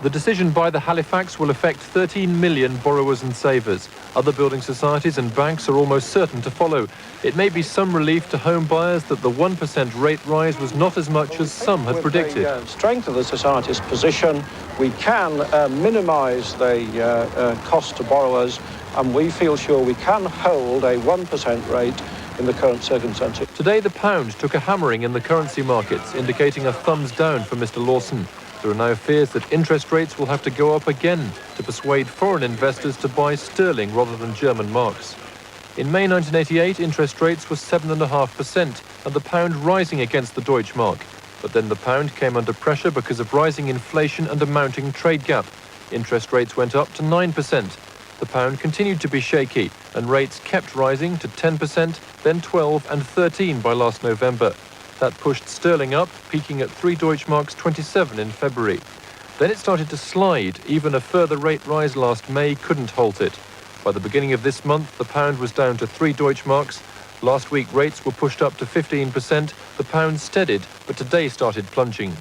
The decision by the Halifax will affect 13 million borrowers and savers. Other building societies and banks are almost certain to follow. It may be some relief to home buyers that the 1% rate rise was not as much as some had predicted. With the strength of the society's position, we can minimise the cost to borrowers, and we feel sure we can hold a 1% rate in the current circumstances. Today, the pound took a hammering in the currency markets, indicating a thumbs down for Mr. Lawson. There are now fears that interest rates will have to go up again to persuade foreign investors to buy sterling rather than German marks. In May 1988, interest rates were 7.5%, and the pound rising against the Deutschmark. But then the pound came under pressure because of rising inflation and a mounting trade gap. Interest rates went up to 9%. The pound continued to be shaky, and rates kept rising to 10%, then 12 and 13 by last November. That pushed sterling up, peaking at 3 Deutschmarks 27 in February. Then it started to slide. Even a further rate rise last May couldn't halt it. By the beginning of this month, the pound was down to 3 Deutschmarks. Last week, rates were pushed up to 15%. The pound steadied, but today started plunging.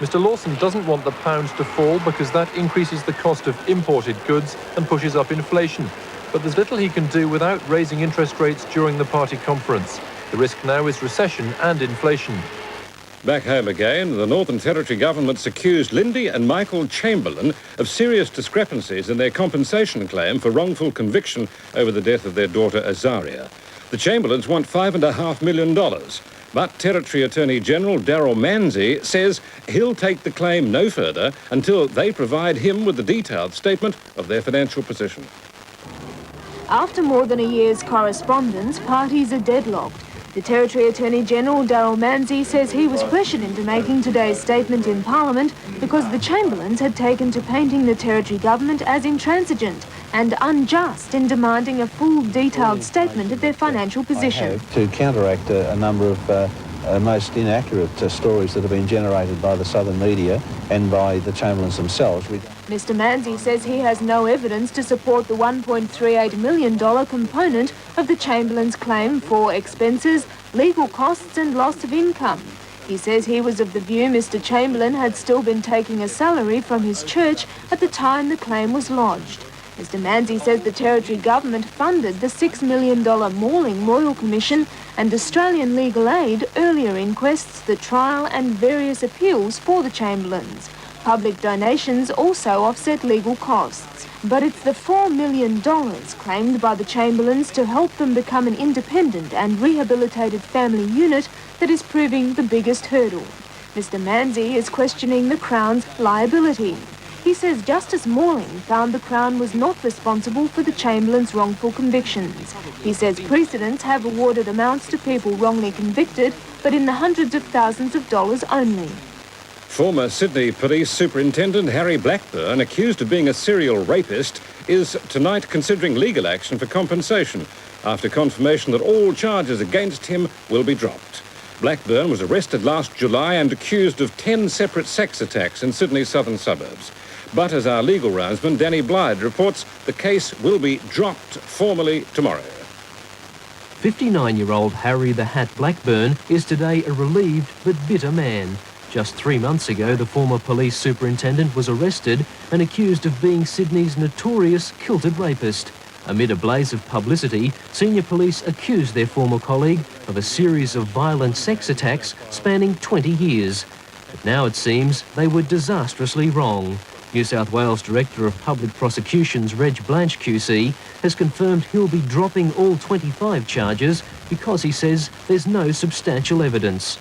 Mr. Lawson doesn't want the pound to fall because that increases the cost of imported goods and pushes up inflation. But there's little he can do without raising interest rates during the party conference. The risk now is recession and inflation. Back home again, the Northern Territory government's accused Lindy and Michael Chamberlain of serious discrepancies in their compensation claim for wrongful conviction over the death of their daughter Azaria. The Chamberlains want $5.5 million, but Territory Attorney General Darryl Manzi says he'll take the claim no further until they provide him with a detailed statement of their financial position. After more than a year's correspondence, parties are deadlocked. The Territory Attorney General Darryl Manzi says he was pressured into making today's statement in Parliament because the Chamberlains had taken to painting the Territory government as intransigent and unjust in demanding a full, detailed statement of their financial position. To counteract a number of most inaccurate stories that have been generated by the southern media and by the Chamberlains themselves. Mr. Manzi says he has no evidence to support the $1.38 million component of the Chamberlains' claim for expenses, legal costs and loss of income. He says he was of the view Mr. Chamberlain had still been taking a salary from his church at the time the claim was lodged. Mr. Manzi says the Territory government funded the $6 million Mauling Royal Commission and Australian Legal Aid earlier inquests, the trial and various appeals for the Chamberlains. Public donations also offset legal costs. But it's the $4 million claimed by the Chamberlains to help them become an independent and rehabilitated family unit that is proving the biggest hurdle. Mr. Manzi is questioning the Crown's liability. He says Justice Mauling found the Crown was not responsible for the Chamberlains' wrongful convictions. He says precedents have awarded amounts to people wrongly convicted, but in the hundreds of thousands of dollars only. Former Sydney Police Superintendent Harry Blackburn, accused of being a serial rapist, is tonight considering legal action for compensation after confirmation that all charges against him will be dropped. Blackburn was arrested last July and accused of 10 separate sex attacks in Sydney's southern suburbs. But as our legal roundsman Danny Blyde reports, the case will be dropped formally tomorrow. 59-year-old Harry the Hat Blackburn is today a relieved but bitter man. Just 3 months ago, the former police superintendent was arrested and accused of being Sydney's notorious kilted rapist. Amid a blaze of publicity, senior police accused their former colleague of a series of violent sex attacks spanning 20 years. But now it seems they were disastrously wrong. New South Wales Director of Public Prosecutions Reg Blanche QC has confirmed he'll be dropping all 25 charges because he says there's no substantial evidence.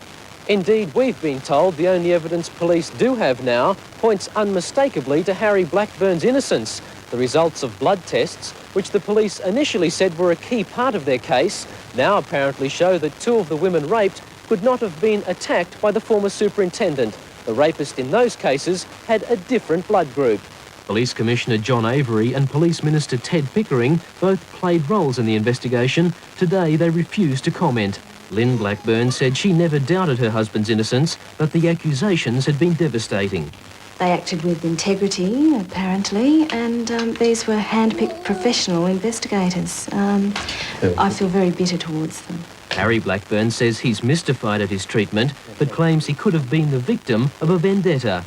Indeed, we've been told the only evidence police do have now points unmistakably to Harry Blackburn's innocence. The results of blood tests, which the police initially said were a key part of their case, now apparently show that 2 of the women raped could not have been attacked by the former superintendent. The rapist in those cases had a different blood group. Police Commissioner John Avery and Police Minister Ted Pickering both played roles in the investigation. Today they refused to comment. Lynn Blackburn said she never doubted her husband's innocence, but the accusations had been devastating. They acted with integrity, apparently, and these were hand-picked professional investigators. I feel very bitter towards them. Harry Blackburn says he's mystified at his treatment, but claims he could have been the victim of a vendetta.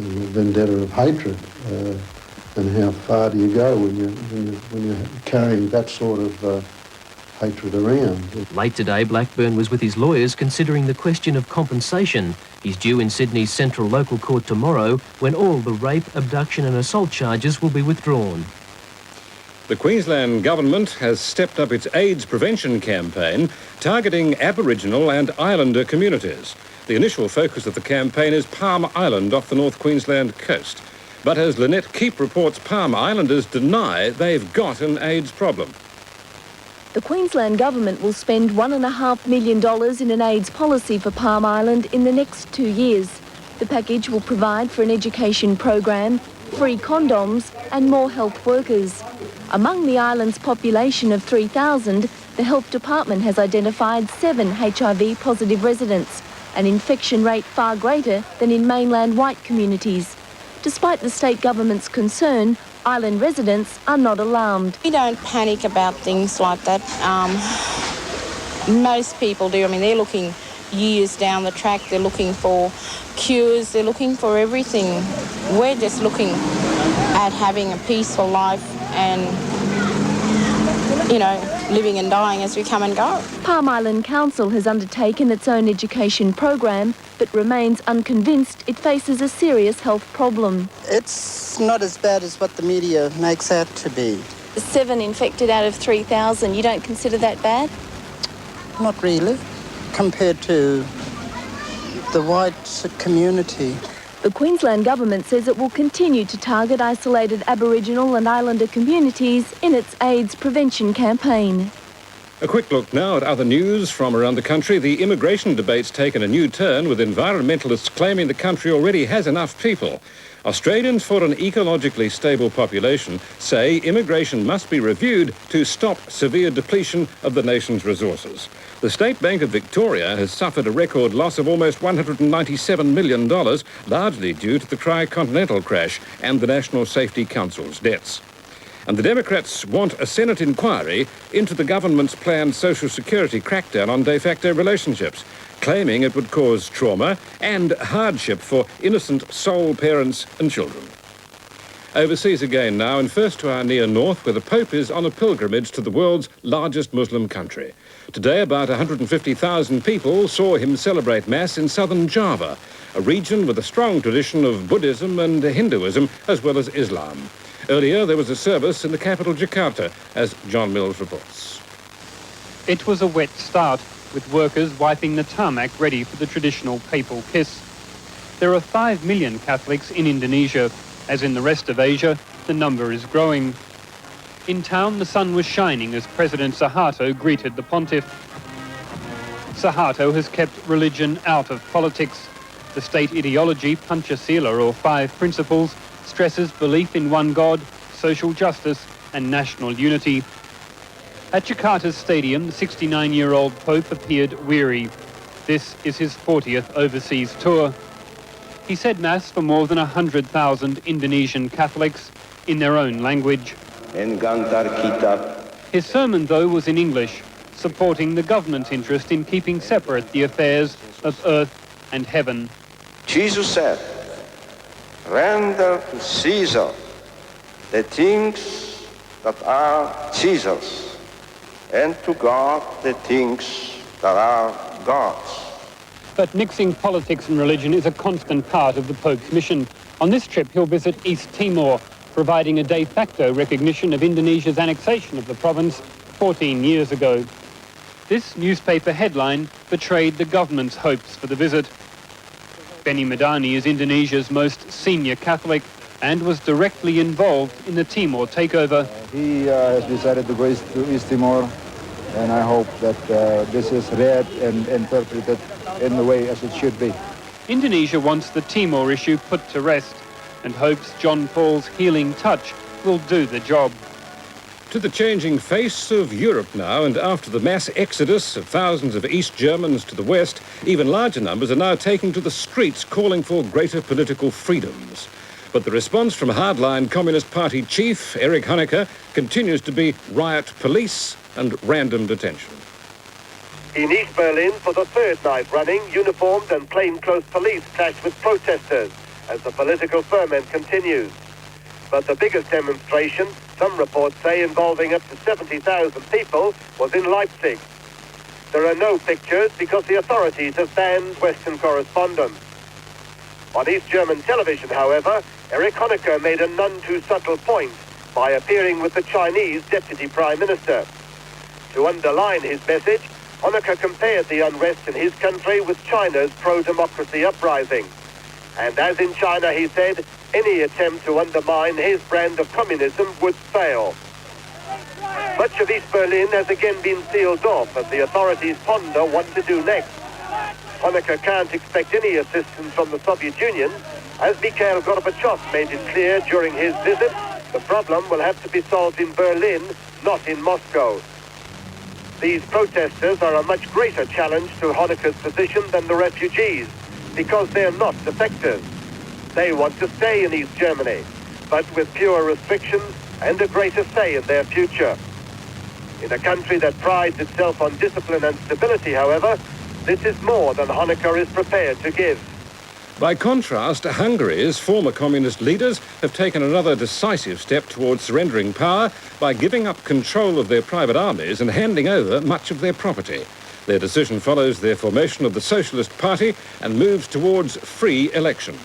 vendetta of hatred. And how far do you go when you're carrying that sort of hatred around? Late today, Blackburn was with his lawyers considering the question of compensation. He's due in Sydney's Central Local Court tomorrow, when all the rape, abduction and assault charges will be withdrawn. The Queensland Government has stepped up its AIDS prevention campaign, targeting Aboriginal and Islander communities. The initial focus of the campaign is Palm Island off the North Queensland coast. But as Lynette Keep reports, Palm Islanders deny they've got an AIDS problem. The Queensland Government will spend $1.5 million in an AIDS policy for Palm Island in the next 2 years. The package will provide for an education program, free condoms and more health workers. Among the island's population of 3,000, the Health Department has identified 7 HIV-positive residents, an infection rate far greater than in mainland white communities. Despite the state government's concern, island residents are not alarmed. We don't panic about things like that. Most people do. I mean, they're looking years down the track. They're looking for cures. They're looking for everything. We're just looking at having a peaceful life and, you know, living and dying as we come and go. Palm Island Council has undertaken its own education program, but remains unconvinced it faces a serious health problem. It's not as bad as what the media makes out to be. 7 infected out of 3,000, you don't consider that bad? Not really, compared to the white community. The Queensland Government says it will continue to target isolated Aboriginal and Islander communities in its AIDS prevention campaign. A quick look now at other news from around the country. The immigration debate's taken a new turn, with environmentalists claiming the country already has enough people. Australians for an ecologically stable population say immigration must be reviewed to stop severe depletion of the nation's resources. The State Bank of Victoria has suffered a record loss of almost $197 million, largely due to the Tri-Continental crash and the National Safety Council's debts. And the Democrats want a Senate inquiry into the government's planned Social Security crackdown on de facto relationships, claiming it would cause trauma and hardship for innocent sole parents and children. Overseas again now, and first to our near north, where the Pope is on a pilgrimage to the world's largest Muslim country. Today, about 150,000 people saw him celebrate Mass in southern Java, a region with a strong tradition of Buddhism and Hinduism, as well as Islam. Earlier, there was a service in the capital, Jakarta, as John Mills reports. It was a wet start, with workers wiping the tarmac ready for the traditional papal kiss. There are 5 million Catholics in Indonesia. As in the rest of Asia, the number is growing. In town, the sun was shining as President Suharto greeted the pontiff. Suharto has kept religion out of politics. The state ideology, Pancasila, or 5 principles, stresses belief in one God, social justice and national unity. At Jakarta's stadium, the 69-year-old Pope appeared weary. This is his 40th overseas tour. He said Mass for more than 100,000 Indonesian Catholics in their own language. His sermon, though, was in English, supporting the government's interest in keeping separate the affairs of earth and heaven. Jesus said, "Render to Caesar the things that are Caesar's, and to God the things that are God's." But mixing politics and religion is a constant part of the Pope's mission. On this trip, he'll visit East Timor, providing a de facto recognition of Indonesia's annexation of the province 14 years ago. This newspaper headline betrayed the government's hopes for the visit. Benny Madani is Indonesia's most senior Catholic and was directly involved in the Timor takeover. He has decided to go to East Timor, and I hope that this is read and interpreted in the way as it should be. Indonesia wants the Timor issue put to rest and hopes John Paul's healing touch will do the job. To the changing face of Europe now, and after the mass exodus of thousands of East Germans to the west, even larger numbers are now taking to the streets calling for greater political freedoms. But the response from hardline Communist Party chief Erich Honecker continues to be riot police and random detention. In East Berlin, for the 3rd night running, uniformed and plainclothes police clashed with protesters. as the political ferment continues. But the biggest demonstration, some reports say involving up to 70,000 people, was in Leipzig. There are no pictures because the authorities have banned Western correspondence. On East German television, however, Erich Honecker made a none too subtle point by appearing with the Chinese Deputy Prime Minister. To underline his message, Honecker compared the unrest in his country with China's pro-democracy uprising. And as in China, he said, any attempt to undermine his brand of communism would fail. Much of East Berlin has again been sealed off as the authorities ponder what to do next. Honecker can't expect any assistance from the Soviet Union. As Mikhail Gorbachev made it clear during his visit, the problem will have to be solved in Berlin, not in Moscow. These protesters are a much greater challenge to Honecker's position than the refugees, because they're not defectors. They want to stay in East Germany, but with fewer restrictions and a greater say in their future. In a country that prides itself on discipline and stability, however, this is more than Honecker is prepared to give. By contrast, Hungary's former communist leaders have taken another decisive step towards surrendering power by giving up control of their private armies and handing over much of their property. Their decision follows their formation of the Socialist Party and moves towards free elections.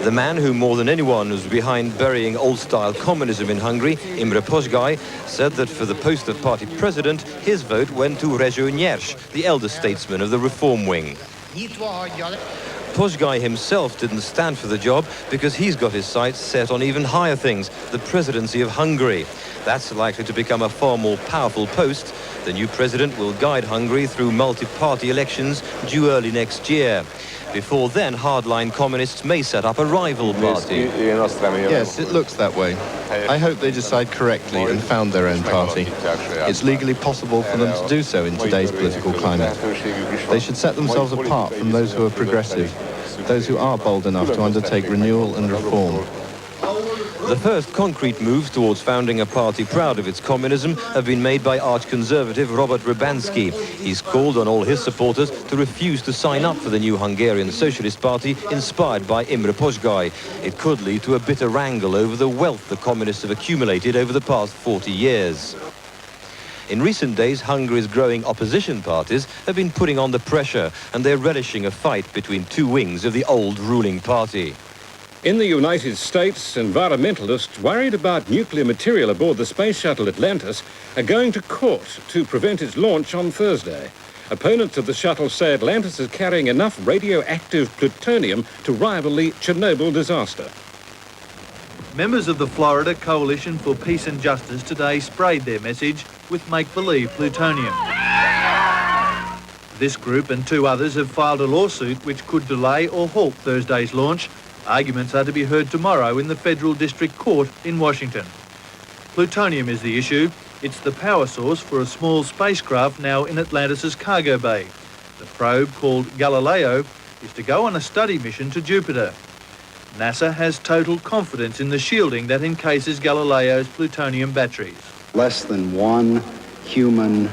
The man who more than anyone was behind burying old-style communism in Hungary, Imre Posgai, said that for the post of party president, his vote went to Rezső Nyers, the elder statesman of the reform wing. Posgai himself didn't stand for the job because he's got his sights set on even higher things, the presidency of Hungary. That's likely to become a far more powerful post. The new president will guide Hungary through multi-party elections due early next year. Before then, hardline communists may set up a rival party. Yes, it looks that way. I hope they decide correctly and found their own party. It's legally possible for them to do so in today's political climate. They should set themselves apart from those who are progressive, those who are bold enough to undertake renewal and reform. The first concrete moves towards founding a party proud of its communism have been made by arch-conservative Robert Hrabanski. He's called on all his supporters to refuse to sign up for the new Hungarian Socialist Party inspired by Imre Posgai. It could lead to a bitter wrangle over the wealth the communists have accumulated over the past 40 years. In recent days, Hungary's growing opposition parties have been putting on the pressure, and they're relishing a fight between two wings of the old ruling party. In the United States, environmentalists worried about nuclear material aboard the space shuttle Atlantis are going to court to prevent its launch on Thursday. Opponents of the shuttle say Atlantis is carrying enough radioactive plutonium to rival the Chernobyl disaster. Members of the Florida Coalition for Peace and Justice today sprayed their message with make-believe plutonium. This group and two others have filed a lawsuit which could delay or halt Thursday's launch. Arguments are to be heard tomorrow in the Federal District Court in Washington. Plutonium is the issue. It's the power source for a small spacecraft now in Atlantis' cargo bay. The probe, called Galileo, is to go on a study mission to Jupiter. NASA has total confidence in the shielding that encases Galileo's plutonium batteries. Less than one human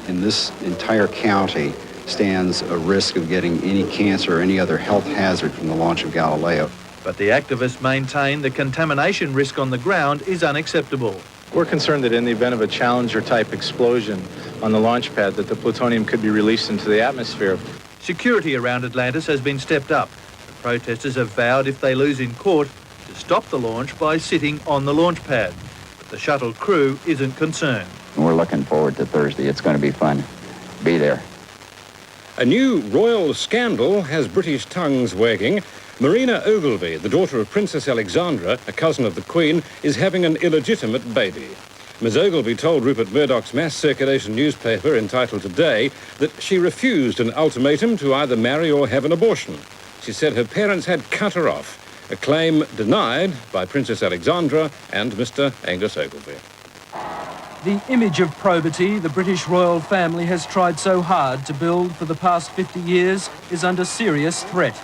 in this entire county stands a risk of getting any cancer or any other health hazard from the launch of Galileo. But the activists maintain the contamination risk on the ground is unacceptable. We're concerned that in the event of a Challenger-type explosion on the launch pad, that the plutonium could be released into the atmosphere. Security around Atlantis has been stepped up. The protesters have vowed if they lose in court to stop the launch by sitting on the launch pad. But the shuttle crew isn't concerned. We're looking forward to Thursday. It's going to be fun. Be there. A new royal scandal has British tongues wagging. Marina Ogilvy, the daughter of Princess Alexandra, a cousin of the Queen, is having an illegitimate baby. Ms Ogilvy told Rupert Murdoch's mass circulation newspaper entitled Today that she refused an ultimatum to either marry or have an abortion. She said her parents had cut her off, a claim denied by Princess Alexandra and Mr Angus Ogilvy. The image of probity the British royal family has tried so hard to build for the past 50 years is under serious threat.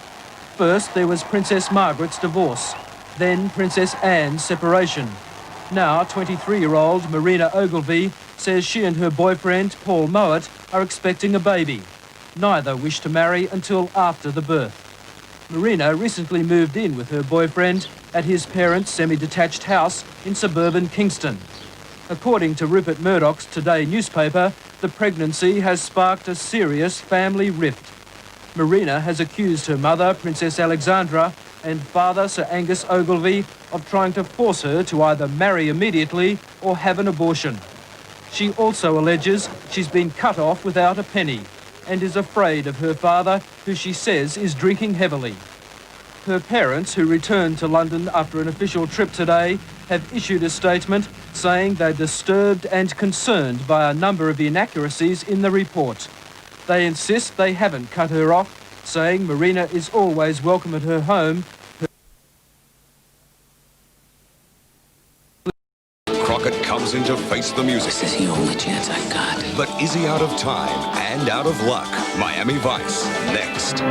First, there was Princess Margaret's divorce, then Princess Anne's separation. Now, 23-year-old Marina Ogilvy says she and her boyfriend, Paul Mowat, are expecting a baby. Neither wish to marry until after the birth. Marina recently moved in with her boyfriend at his parents' semi-detached house in suburban Kingston. According to Rupert Murdoch's Today newspaper, the pregnancy has sparked a serious family rift. Marina has accused her mother, Princess Alexandra, and father, Sir Angus Ogilvie, of trying to force her to either marry immediately or have an abortion. She also alleges she's been cut off without a penny and is afraid of her father, who she says is drinking heavily. Her parents, who returned to London after an official trip today, have issued a statement saying they're disturbed and concerned by a number of inaccuracies in the report. They insist they haven't cut her off, saying Marina is always welcome at her home. Crockett comes in to face the music. This is the only chance I got. But is he out of time and out of luck? Miami Vice, next.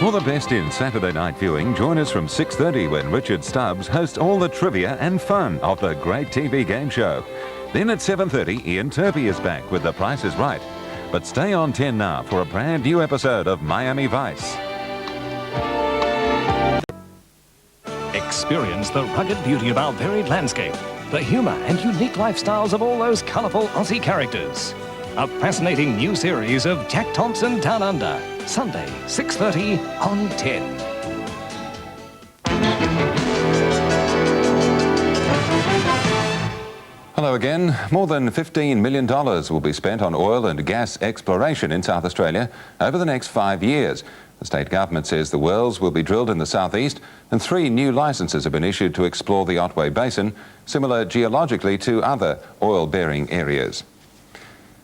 For the best in Saturday night viewing, join us from 6:30 when Richard Stubbs hosts all the trivia and fun of the great TV game show. Then at 7:30, Ian Turpie is back with The Price is Right. But stay on 10 now for a brand new episode of Miami Vice. Experience the rugged beauty of our varied landscape, the humour and unique lifestyles of all those colourful Aussie characters. A fascinating new series of Jack Thompson Down Under. Sunday, 6:30 on 10. Hello again. More than $15 million will be spent on oil and gas exploration in South Australia over the next 5 years. The state government says the wells will be drilled in the southeast and 3 new licences have been issued to explore the Otway Basin, similar geologically to other oil-bearing areas.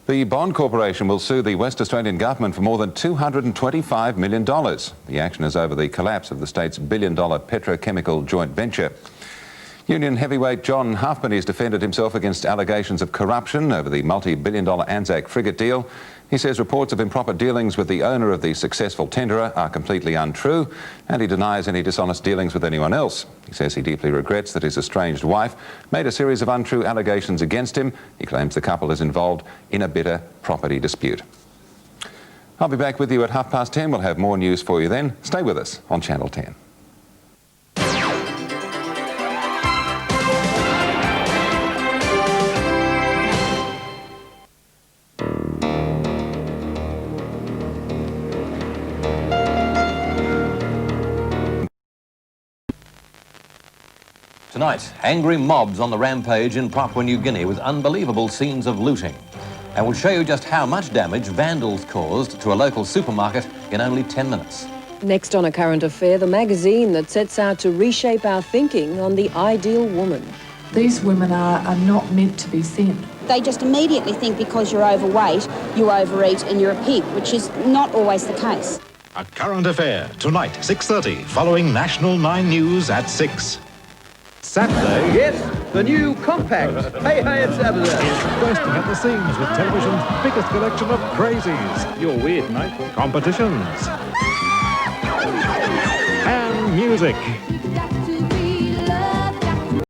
The Bond Corporation will sue the West Australian government for more than $225 million. The action is over the collapse of the state's billion-dollar petrochemical joint venture. Union heavyweight John Halfpenny has defended himself against allegations of corruption over the multi-billion-dollar Anzac frigate deal. He says reports of improper dealings with the owner of the successful tenderer are completely untrue, and he denies any dishonest dealings with anyone else. He says he deeply regrets that his estranged wife made a series of untrue allegations against him. He claims the couple is involved in a bitter property dispute. I'll be back with you at 10:30. We'll have more news for you then. Stay with us on Channel 10. Tonight, angry mobs on the rampage in Papua New Guinea with unbelievable scenes of looting. And we'll show you just how much damage vandals caused to a local supermarket in only 10 minutes. Next on A Current Affair, the magazine that sets out to reshape our thinking on the ideal woman. These women are not meant to be thin. They just immediately think because you're overweight, you overeat and you're a pig, which is not always the case. A Current Affair, tonight, 6:30, following National 9 News at 6. Saturday. Yes, the new compact. Hey, it's Adelaide. Bursting at the seams with television's biggest collection of crazies. You're weird, mate. Competitions. And music.